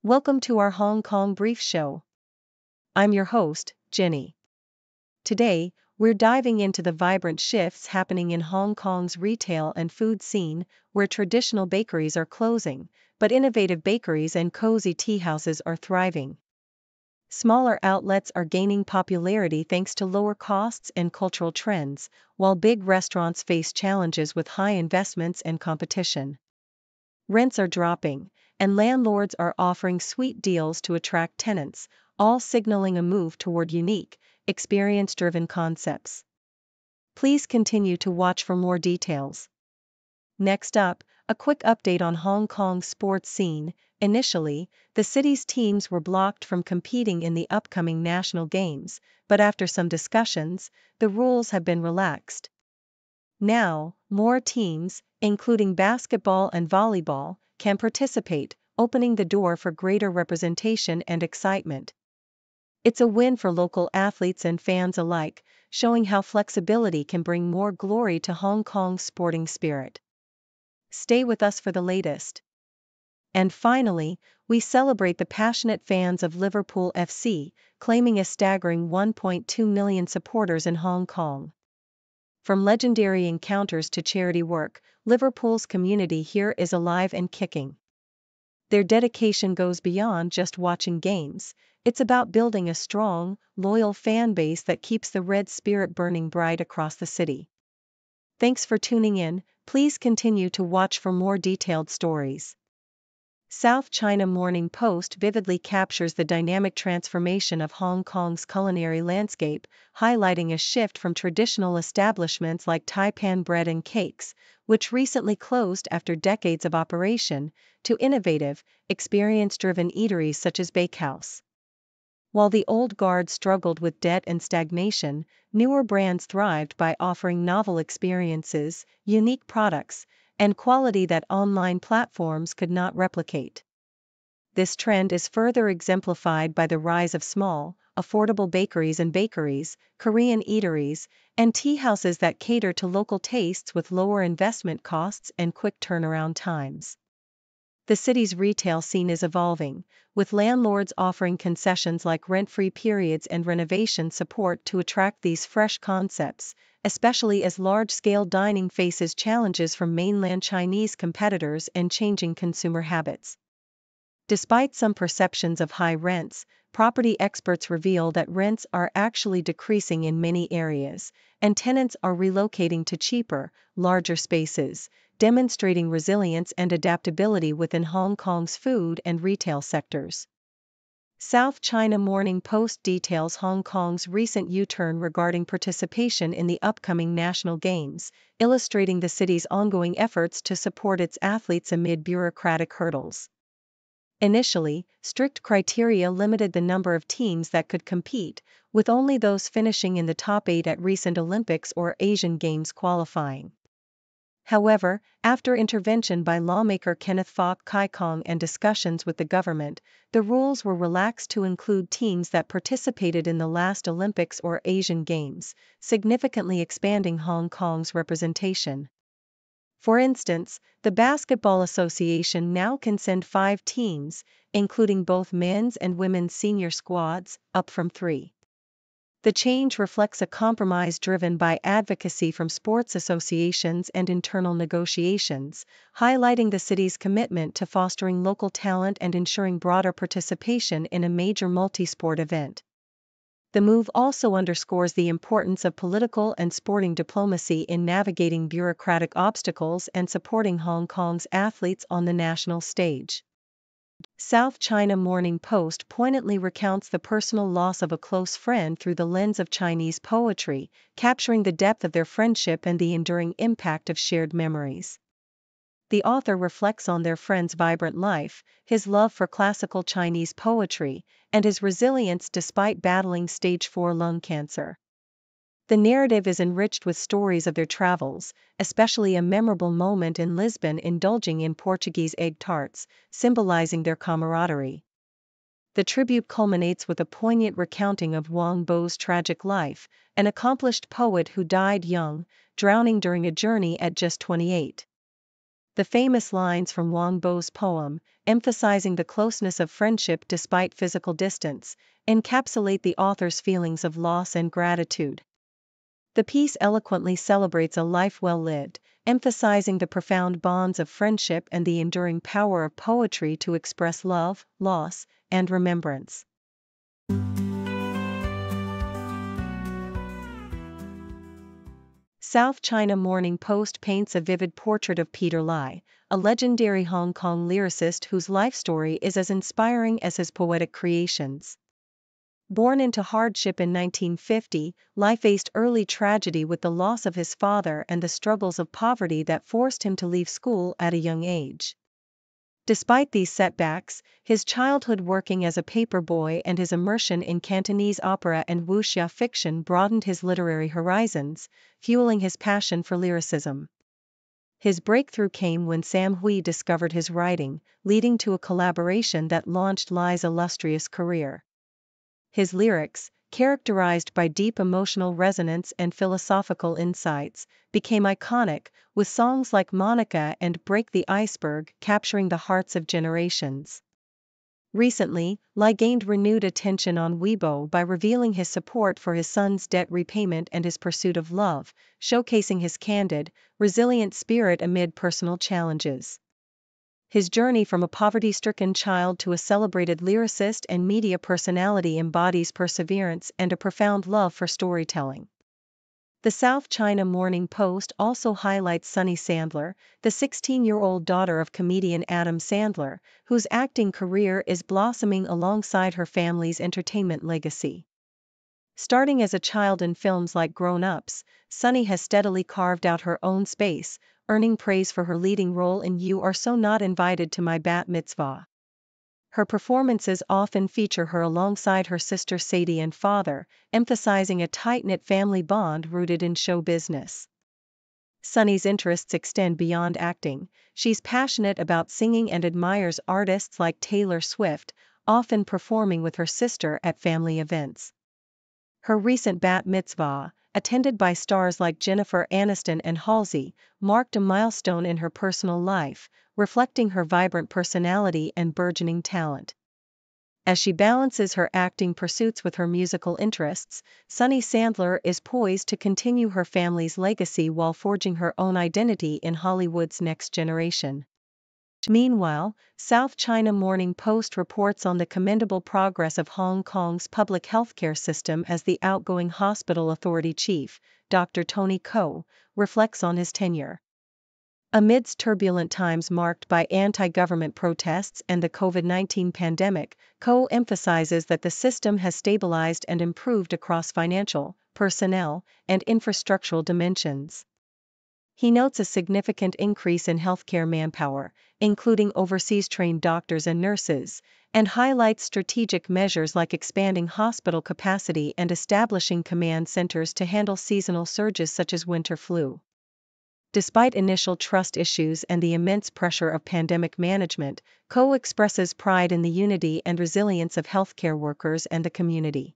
Welcome to our Hong Kong Brief Show. I'm your host, Jenny. Today, we're diving into the vibrant shifts happening in Hong Kong's retail and food scene, where traditional bakeries are closing, but innovative bakeries and cozy teahouses are thriving. Smaller outlets are gaining popularity thanks to lower costs and cultural trends, while big restaurants face challenges with high investments and competition. Rents are dropping, and landlords are offering sweet deals to attract tenants, all signaling a move toward unique, experience-driven concepts. Please continue to watch for more details. Next up, a quick update on Hong Kong's sports scene. Initially, the city's teams were blocked from competing in the upcoming national games, but after some discussions, the rules have been relaxed. Now, more teams, including basketball and volleyball, can participate, opening the door for greater representation and excitement. It's a win for local athletes and fans alike, showing how flexibility can bring more glory to Hong Kong's sporting spirit. Stay with us for the latest. And finally, we celebrate the passionate fans of Liverpool FC, claiming a staggering 1.2 million supporters in Hong Kong. From legendary encounters to charity work, Liverpool's community here is alive and kicking. Their dedication goes beyond just watching games. It's about building a strong, loyal fan base that keeps the red spirit burning bright across the city. Thanks for tuning in. Please continue to watch for more detailed stories. South China Morning Post vividly captures the dynamic transformation of Hong Kong's culinary landscape, highlighting a shift from traditional establishments like Taipan Bread and Cakes, which recently closed after decades of operation, to innovative, experience-driven eateries such as Bakehouse. While the old guard struggled with debt and stagnation, newer brands thrived by offering novel experiences, unique products, and quality that online platforms could not replicate. This trend is further exemplified by the rise of small, affordable bakeries, Korean eateries, and tea houses that cater to local tastes with lower investment costs and quick turnaround times. The city's retail scene is evolving, with landlords offering concessions like rent-free periods and renovation support to attract these fresh concepts, especially as large-scale dining faces challenges from mainland Chinese competitors and changing consumer habits. Despite some perceptions of high rents, property experts reveal that rents are actually decreasing in many areas, and tenants are relocating to cheaper, larger spaces, demonstrating resilience and adaptability within Hong Kong's food and retail sectors. South China Morning Post details Hong Kong's recent U-turn regarding participation in the upcoming national games, illustrating the city's ongoing efforts to support its athletes amid bureaucratic hurdles. Initially, strict criteria limited the number of teams that could compete, with only those finishing in the top 8 at recent Olympics or Asian Games qualifying. However, after intervention by lawmaker Kenneth Fok Kai Kong and discussions with the government, the rules were relaxed to include teams that participated in the last Olympics or Asian Games, significantly expanding Hong Kong's representation. For instance, the Basketball Association now can send 5 teams, including both men's and women's senior squads, up from 3. The change reflects a compromise driven by advocacy from sports associations and internal negotiations, highlighting the city's commitment to fostering local talent and ensuring broader participation in a major multi-sport event. The move also underscores the importance of political and sporting diplomacy in navigating bureaucratic obstacles and supporting Hong Kong's athletes on the national stage. South China Morning Post poignantly recounts the personal loss of a close friend through the lens of Chinese poetry, capturing the depth of their friendship and the enduring impact of shared memories. The author reflects on their friend's vibrant life, his love for classical Chinese poetry, and his resilience despite battling stage 4 lung cancer. The narrative is enriched with stories of their travels, especially a memorable moment in Lisbon indulging in Portuguese egg tarts, symbolizing their camaraderie. The tribute culminates with a poignant recounting of Wang Bo's tragic life, an accomplished poet who died young, drowning during a journey at just 28. the famous lines from Wang Bo's poem, emphasizing the closeness of friendship despite physical distance, encapsulate the author's feelings of loss and gratitude. The piece eloquently celebrates a life well lived, emphasizing the profound bonds of friendship and the enduring power of poetry to express love, loss, and remembrance. South China Morning Post paints a vivid portrait of Peter Lai, a legendary Hong Kong lyricist whose life story is as inspiring as his poetic creations. Born into hardship in 1950, Lai faced early tragedy with the loss of his father and the struggles of poverty that forced him to leave school at a young age. Despite these setbacks, his childhood working as a paper boy and his immersion in Cantonese opera and wuxia fiction broadened his literary horizons, fueling his passion for lyricism. His breakthrough came when Sam Hui discovered his writing, leading to a collaboration that launched Lai's illustrious career. His lyrics, characterized by deep emotional resonance and philosophical insights, became iconic, with songs like Monica and Break the Iceberg capturing the hearts of generations. Recently, Lai gained renewed attention on Weibo by revealing his support for his son's debt repayment and his pursuit of love, showcasing his candid, resilient spirit amid personal challenges. His journey from a poverty-stricken child to a celebrated lyricist and media personality embodies perseverance and a profound love for storytelling. The South China Morning Post also highlights Sunny Sandler, the 16-year-old daughter of comedian Adam Sandler, whose acting career is blossoming alongside her family's entertainment legacy. Starting as a child in films like Grown Ups, Sunny has steadily carved out her own space, earning praise for her leading role in You Are So Not Invited to My Bat Mitzvah. Her performances often feature her alongside her sister Sadie and father, emphasizing a tight-knit family bond rooted in show business. Sunny's interests extend beyond acting. She's passionate about singing and admires artists like Taylor Swift, often performing with her sister at family events. Her recent bat mitzvah, attended by stars like Jennifer Aniston and Halsey, marked a milestone in her personal life, reflecting her vibrant personality and burgeoning talent. As she balances her acting pursuits with her musical interests, Sunny Sandler is poised to continue her family's legacy while forging her own identity in Hollywood's next generation. Meanwhile, South China Morning Post reports on the commendable progress of Hong Kong's public healthcare system as the outgoing hospital authority chief, Dr. Tony Ko, reflects on his tenure. Amidst turbulent times marked by anti-government protests and the COVID-19 pandemic, Ko emphasizes that the system has stabilized and improved across financial, personnel, and infrastructural dimensions. He notes a significant increase in healthcare manpower, including overseas-trained doctors and nurses, and highlights strategic measures like expanding hospital capacity and establishing command centers to handle seasonal surges such as winter flu. Despite initial trust issues and the immense pressure of pandemic management, Ko expresses pride in the unity and resilience of healthcare workers and the community.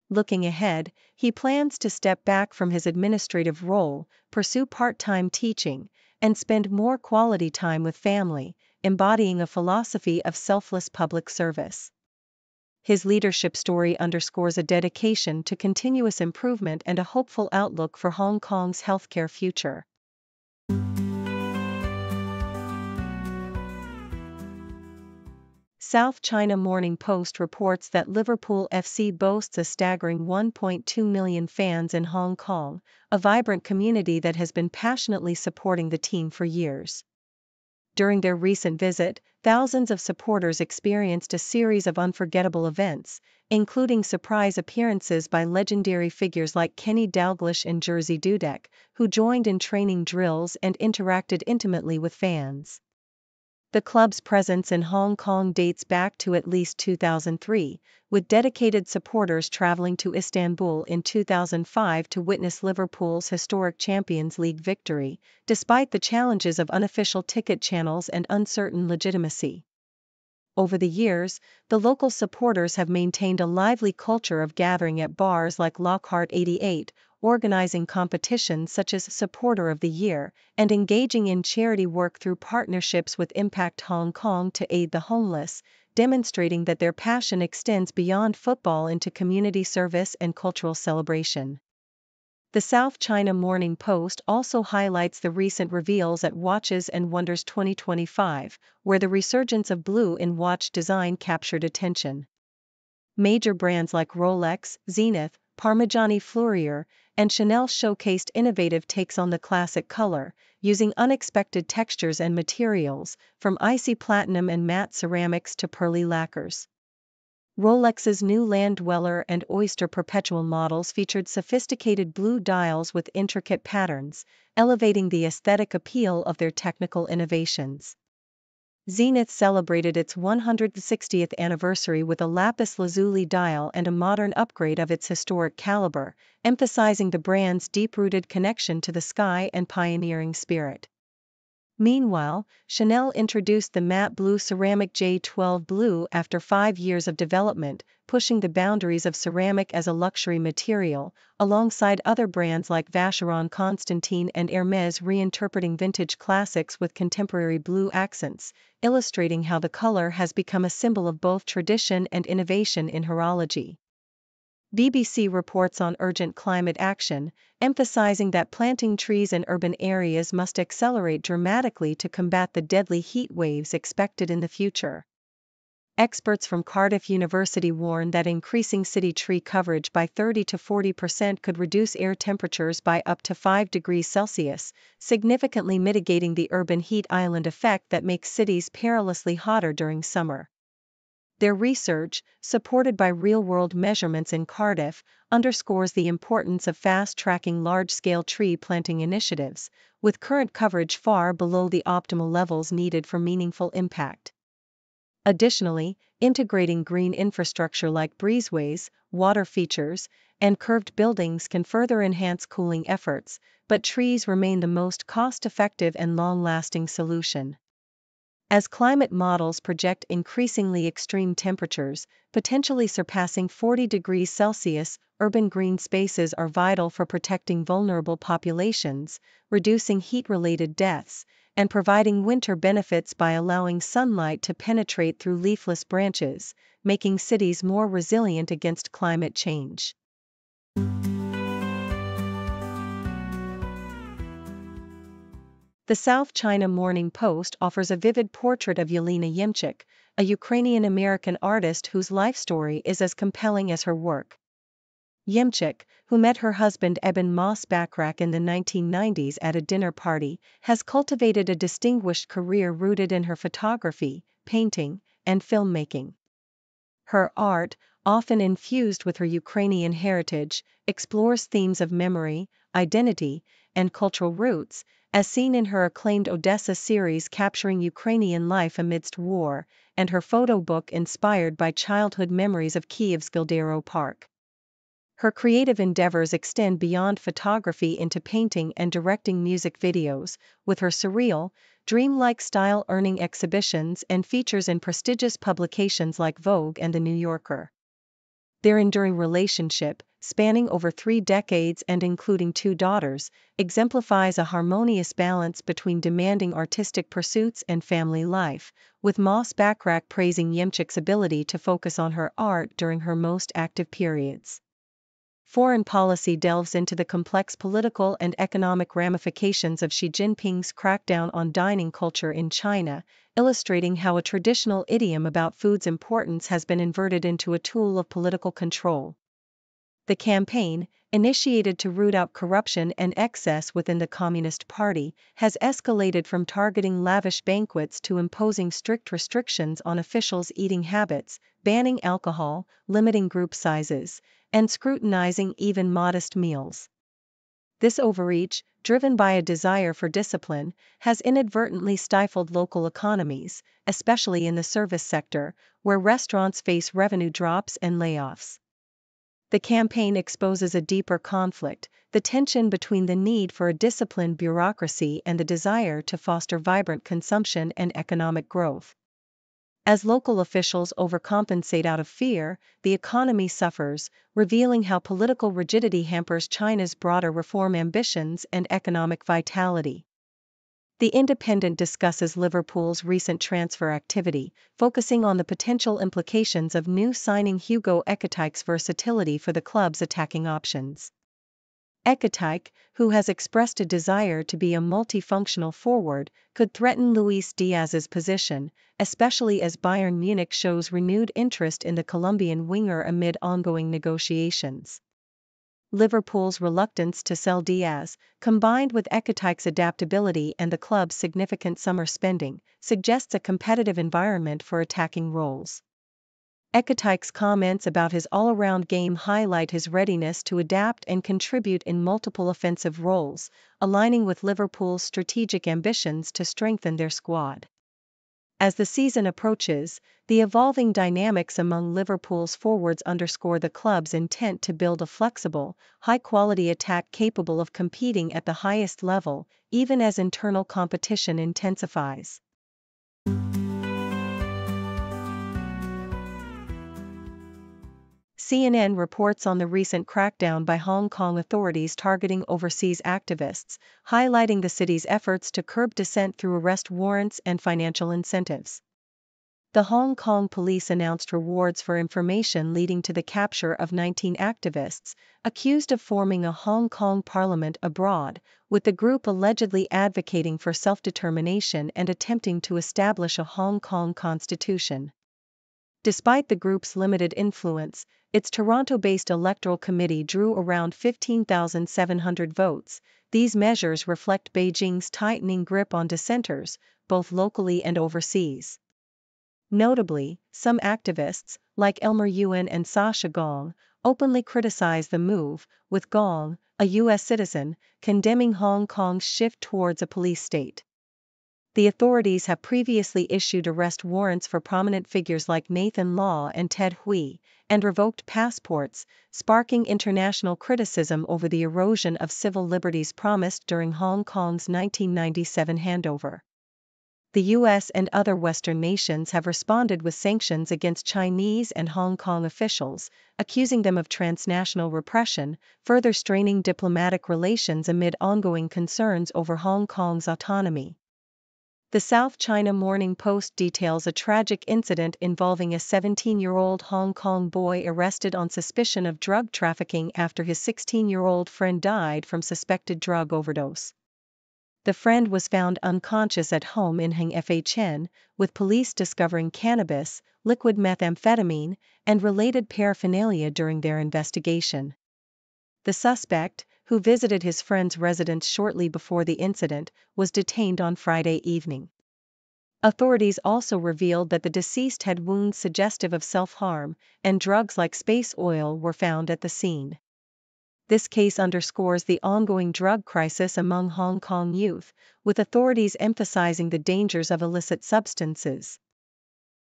Looking ahead, he plans to step back from his administrative role, pursue part-time teaching, and spend more quality time with family, embodying a philosophy of selfless public service. His leadership story underscores a dedication to continuous improvement and a hopeful outlook for Hong Kong's healthcare future. South China Morning Post reports that Liverpool FC boasts a staggering 1.2 million fans in Hong Kong, a vibrant community that has been passionately supporting the team for years. During their recent visit, thousands of supporters experienced a series of unforgettable events, including surprise appearances by legendary figures like Kenny Dalglish and Jersey Dudek, who joined in training drills and interacted intimately with fans. The club's presence in Hong Kong dates back to at least 2003, with dedicated supporters traveling to Istanbul in 2005 to witness Liverpool's historic Champions League victory, despite the challenges of unofficial ticket channels and uncertain legitimacy. Over the years, the local supporters have maintained a lively culture of gathering at bars like Lockhart 88, organizing competitions such as Supporter of the Year, and engaging in charity work through partnerships with Impact Hong Kong to aid the homeless, demonstrating that their passion extends beyond football into community service and cultural celebration. The South China Morning Post also highlights the recent reveals at Watches and Wonders 2025, where the resurgence of blue in watch design captured attention. Major brands like Rolex, Zenith, Parmigiani Fleurier, and Chanel showcased innovative takes on the classic color, using unexpected textures and materials, from icy platinum and matte ceramics to pearly lacquers. Rolex's new Land Dweller and Oyster Perpetual models featured sophisticated blue dials with intricate patterns, elevating the aesthetic appeal of their technical innovations. Zenith celebrated its 160th anniversary with a lapis lazuli dial and a modern upgrade of its historic caliber, emphasizing the brand's deep-rooted connection to the sky and pioneering spirit. Meanwhile, Chanel introduced the matte blue ceramic J12 Blue after 5 years of development, pushing the boundaries of ceramic as a luxury material, alongside other brands like Vacheron Constantin and Hermès reinterpreting vintage classics with contemporary blue accents, illustrating how the color has become a symbol of both tradition and innovation in horology. BBC reports on urgent climate action, emphasizing that planting trees in urban areas must accelerate dramatically to combat the deadly heat waves expected in the future. Experts from Cardiff University warn that increasing city tree coverage by 30 to 40% could reduce air temperatures by up to 5 degrees Celsius, significantly mitigating the urban heat island effect that makes cities perilously hotter during summer. Their research, supported by real-world measurements in Cardiff, underscores the importance of fast-tracking large-scale tree planting initiatives, with current coverage far below the optimal levels needed for meaningful impact. Additionally, integrating green infrastructure like breezeways, water features, and curved buildings can further enhance cooling efforts, but trees remain the most cost-effective and long-lasting solution. As climate models project increasingly extreme temperatures, potentially surpassing 40 degrees Celsius, urban green spaces are vital for protecting vulnerable populations, reducing heat-related deaths, and providing winter benefits by allowing sunlight to penetrate through leafless branches, making cities more resilient against climate change. The South China Morning Post offers a vivid portrait of Yelena Yemchuk, a Ukrainian-American artist whose life story is as compelling as her work. Yemchuk, who met her husband Eben Moss-Bachrach in the 1990s at a dinner party, has cultivated a distinguished career rooted in her photography, painting, and filmmaking. Her art, often infused with her Ukrainian heritage, explores themes of memory, identity, and cultural roots, as seen in her acclaimed Odessa series capturing Ukrainian life amidst war, and her photo book inspired by childhood memories of Kyiv's Gildero Park. Her creative endeavors extend beyond photography into painting and directing music videos, with her surreal, dreamlike style earning exhibitions and features in prestigious publications like Vogue and The New Yorker. Their enduring relationship, spanning over 3 decades and including 2 daughters, exemplifies a harmonious balance between demanding artistic pursuits and family life, with Moss-Bachrach praising Yemchuk's ability to focus on her art during her most active periods. Foreign policy delves into the complex political and economic ramifications of Xi Jinping's crackdown on dining culture in China, illustrating how a traditional idiom about food's importance has been inverted into a tool of political control. The campaign, initiated to root out corruption and excess within the Communist Party, has escalated from targeting lavish banquets to imposing strict restrictions on officials' eating habits, banning alcohol, limiting group sizes, and scrutinizing even modest meals. This overreach, driven by a desire for discipline, has inadvertently stifled local economies, especially in the service sector, where restaurants face revenue drops and layoffs. The campaign exposes a deeper conflict, the tension between the need for a disciplined bureaucracy and the desire to foster vibrant consumption and economic growth. As local officials overcompensate out of fear, the economy suffers, revealing how political rigidity hampers China's broader reform ambitions and economic vitality. The Independent discusses Liverpool's recent transfer activity, focusing on the potential implications of new signing Hugo Ekitike's versatility for the club's attacking options. Ekitike, who has expressed a desire to be a multifunctional forward, could threaten Luis Diaz's position, especially as Bayern Munich shows renewed interest in the Colombian winger amid ongoing negotiations. Liverpool's reluctance to sell Diaz, combined with Ekitike's adaptability and the club's significant summer spending, suggests a competitive environment for attacking roles. Ekitike's comments about his all-around game highlight his readiness to adapt and contribute in multiple offensive roles, aligning with Liverpool's strategic ambitions to strengthen their squad. As the season approaches, the evolving dynamics among Liverpool's forwards underscore the club's intent to build a flexible, high-quality attack capable of competing at the highest level, even as internal competition intensifies. CNN reports on the recent crackdown by Hong Kong authorities targeting overseas activists, highlighting the city's efforts to curb dissent through arrest warrants and financial incentives. The Hong Kong police announced rewards for information leading to the capture of 19 activists, accused of forming a Hong Kong parliament abroad, with the group allegedly advocating for self-determination and attempting to establish a Hong Kong constitution. Despite the group's limited influence, its Toronto-based electoral committee drew around 15,700 votes. These measures reflect Beijing's tightening grip on dissenters, both locally and overseas. Notably, some activists, like Elmer Yuen and Sasha Gong, openly criticize the move, with Gong, a U.S. citizen, condemning Hong Kong's shift towards a police state. The authorities have previously issued arrest warrants for prominent figures like Nathan Law and Ted Hui, and revoked passports, sparking international criticism over the erosion of civil liberties promised during Hong Kong's 1997 handover. The U.S. and other Western nations have responded with sanctions against Chinese and Hong Kong officials, accusing them of transnational repression, further straining diplomatic relations amid ongoing concerns over Hong Kong's autonomy. The South China Morning Post details a tragic incident involving a 17-year-old Hong Kong boy arrested on suspicion of drug trafficking after his 16-year-old friend died from suspected drug overdose. The friend was found unconscious at home in Heng Fahn, with police discovering cannabis, liquid methamphetamine, and related paraphernalia during their investigation. The suspect, who visited his friend's residence shortly before the incident, was detained on Friday evening. Authorities also revealed that the deceased had wounds suggestive of self-harm, and drugs like space oil were found at the scene. This case underscores the ongoing drug crisis among Hong Kong youth, with authorities emphasizing the dangers of illicit substances.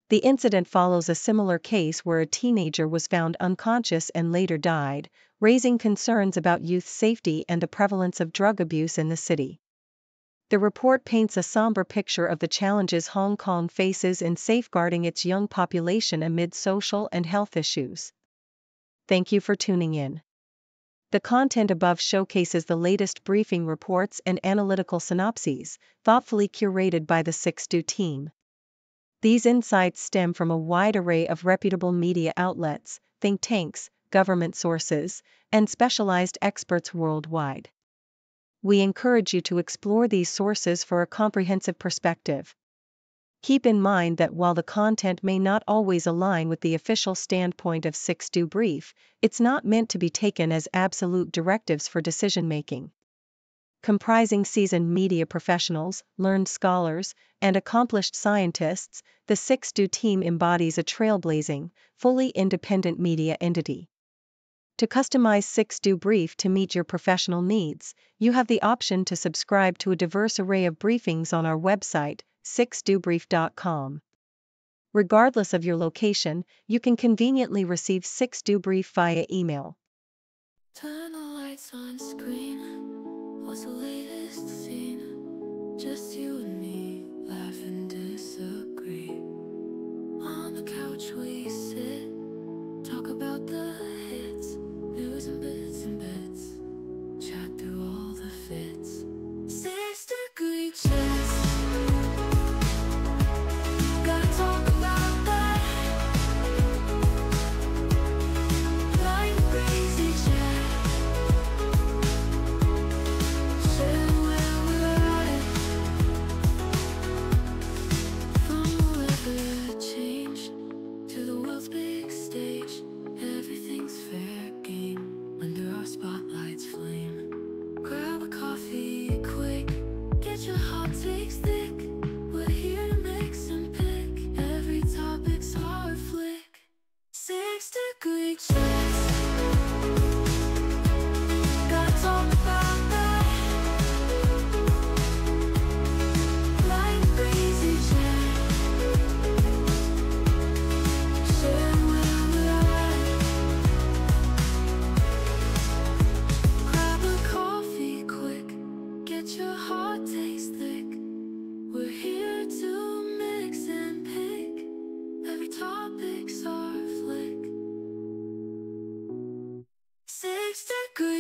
The incident follows a similar case where a teenager was found unconscious and later died, raising concerns about youth safety and the prevalence of drug abuse in the city. The report paints a somber picture of the challenges Hong Kong faces in safeguarding its young population amid social and health issues. Thank you for tuning in. The content above showcases the latest briefing reports and analytical synopses, thoughtfully curated by the 6Do team. These insights stem from a wide array of reputable media outlets, think tanks, government sources, and specialized experts worldwide. We encourage you to explore these sources for a comprehensive perspective. Keep in mind that while the content may not always align with the official standpoint of 6Do Brief, it's not meant to be taken as absolute directives for decision-making. Comprising seasoned media professionals, learned scholars, and accomplished scientists, the 6Do team embodies a trailblazing, fully independent media entity. To customize 6Do Brief to meet your professional needs, you have the option to subscribe to a diverse array of briefings on our website, 6dobrief.com. Regardless of your location, you can conveniently receive 6Do Brief via email. Turn the lights on screen. What's the latest scene? Just you and me, laugh and disagree.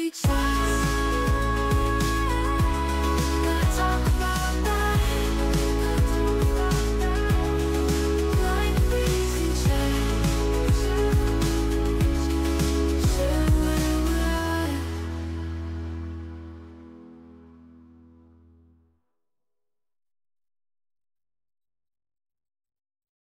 reach out.